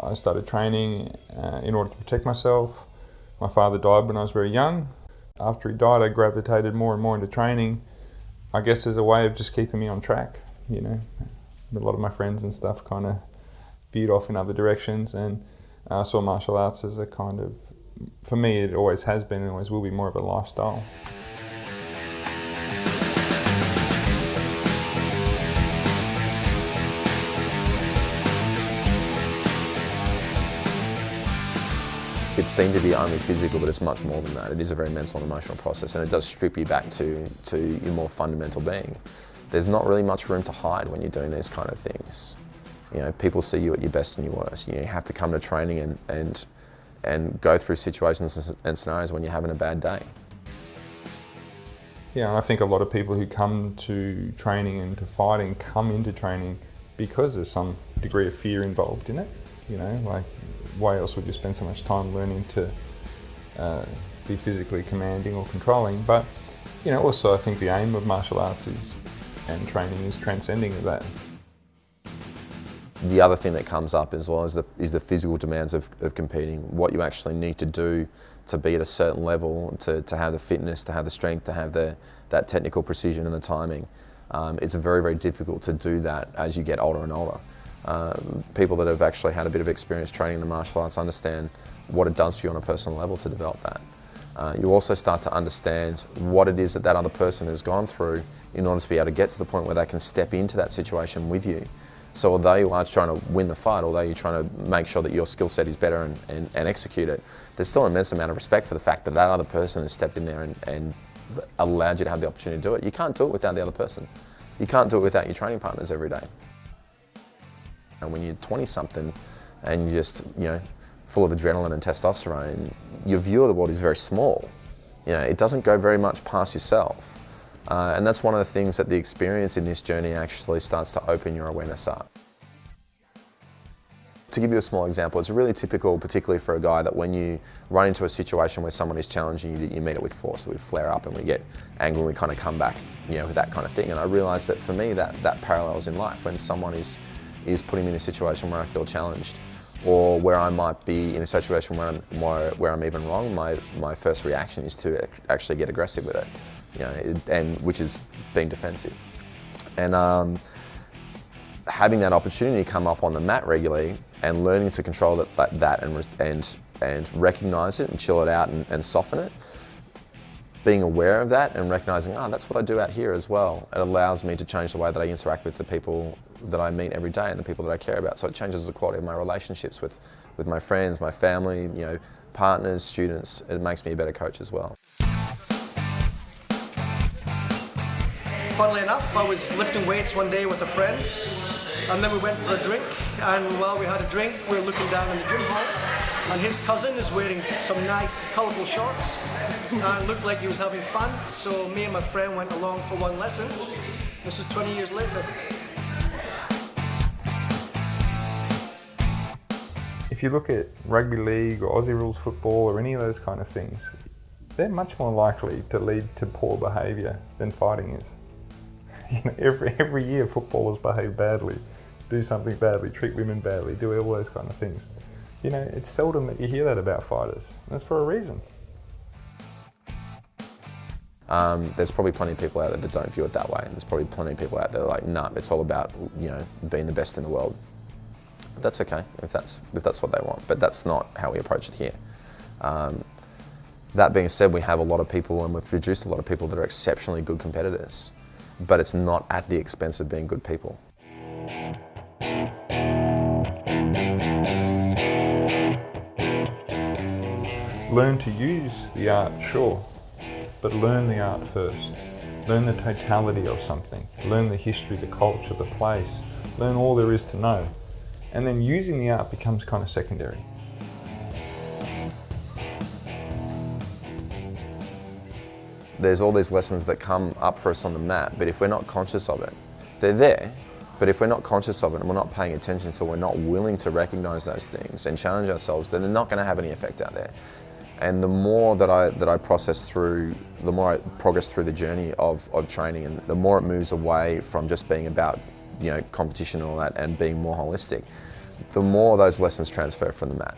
I started training in order to protect myself. My father died when I was very young. After he died, I gravitated more and more into training, I guess as a way of just keeping me on track, you know. A lot of my friends and stuff kind of veered off in other directions, and I saw martial arts as a kind of, for me it always has been and always will be, more of a lifestyle. It seemed to be only physical, but it's much more than that. It is a very mental and emotional process, and it does strip you back to your more fundamental being. There's not really much room to hide when you're doing these kind of things. You know, people see you at your best and your worst. You know, you have to come to training and go through situations and scenarios when you're having a bad day. Yeah, and I think a lot of people who come to training and to fighting come into training because there's some degree of fear involved in it. You know, like, why else would you spend so much time learning to be physically commanding or controlling? But, you know, also I think the aim of martial arts and training is transcending of that. The other thing that comes up as well is the physical demands of competing, what you actually need to do to be at a certain level, to have the fitness, to have the strength, to have that technical precision and the timing. It's very, very difficult to do that as you get older and older. People that have actually had a bit of experience training the martial arts understand what it does for you on a personal level to develop that. You also start to understand what it is that other person has gone through in order to be able to get to the point where they can step into that situation with you. So although you are trying to win the fight, although you're trying to make sure that your skill set is better and execute it, there's still an immense amount of respect for the fact that other person has stepped in there and allowed you to have the opportunity to do it. You can't do it without the other person. You can't do it without your training partners every day. And when you're 20-something and you're just, you know, full of adrenaline and testosterone, your view of the world is very small. You know, it doesn't go very much past yourself. And that's one of the things that the experience in this journey actually starts to open your awareness up. To give you a small example, it's really typical, particularly for a guy, that when you run into a situation where someone is challenging you, you meet it with force. We flare up and we get angry and we kind of come back, you know, with that kind of thing. And I realised that for me, that parallels in life. When someone is putting me in a situation where I feel challenged, or where I might be in a situation where I'm even wrong, my first reaction is to actually get aggressive with it, you know, and which is being defensive. And having that opportunity come up on the mat regularly and learning to control that and recognise it and chill it out and soften it, being aware of that and recognising, that's what I do out here as well. It allows me to change the way that I interact with the people that I meet every day and the people that I care about. So it changes the quality of my relationships with my friends, my family, you know, partners, students. It makes me a better coach as well. Funnily enough, I was lifting weights one day with a friend, and then we went for a drink, and while we had a drink, we were looking down in the gym hall, and his cousin is wearing some nice colourful shorts, and it looked like he was having fun, so me and my friend went along for one lesson. This is 20 years later. If you look at rugby league or Aussie rules football or any of those kind of things, they're much more likely to lead to poor behaviour than fighting is. You know, every year footballers behave badly, do something badly, treat women badly, do all those kind of things. You know, it's seldom that you hear that about fighters. That's for a reason. There's probably plenty of people out there that don't view it that way. There's probably plenty of people out there like, nah, it's all about, you know, being the best in the world. But that's okay if that's what they want, but that's not how we approach it here. That being said, we have a lot of people and we've produced a lot of people that are exceptionally good competitors, but it's not at the expense of being good people. Learn to use the art, sure, but learn the art first. Learn the totality of something. Learn the history, the culture, the place. Learn all there is to know. And then using the art becomes kind of secondary. There's all these lessons that come up for us on the mat, but if we're not conscious of it, they're there. But if we're not conscious of it and we're not paying attention, so we're not willing to recognise those things and challenge ourselves, then they're not going to have any effect out there. And the more that I process through, the more I progress through the journey of training, and the more it moves away from just being about, you know, competition and all that, and being more holistic, the more those lessons transfer from the mat.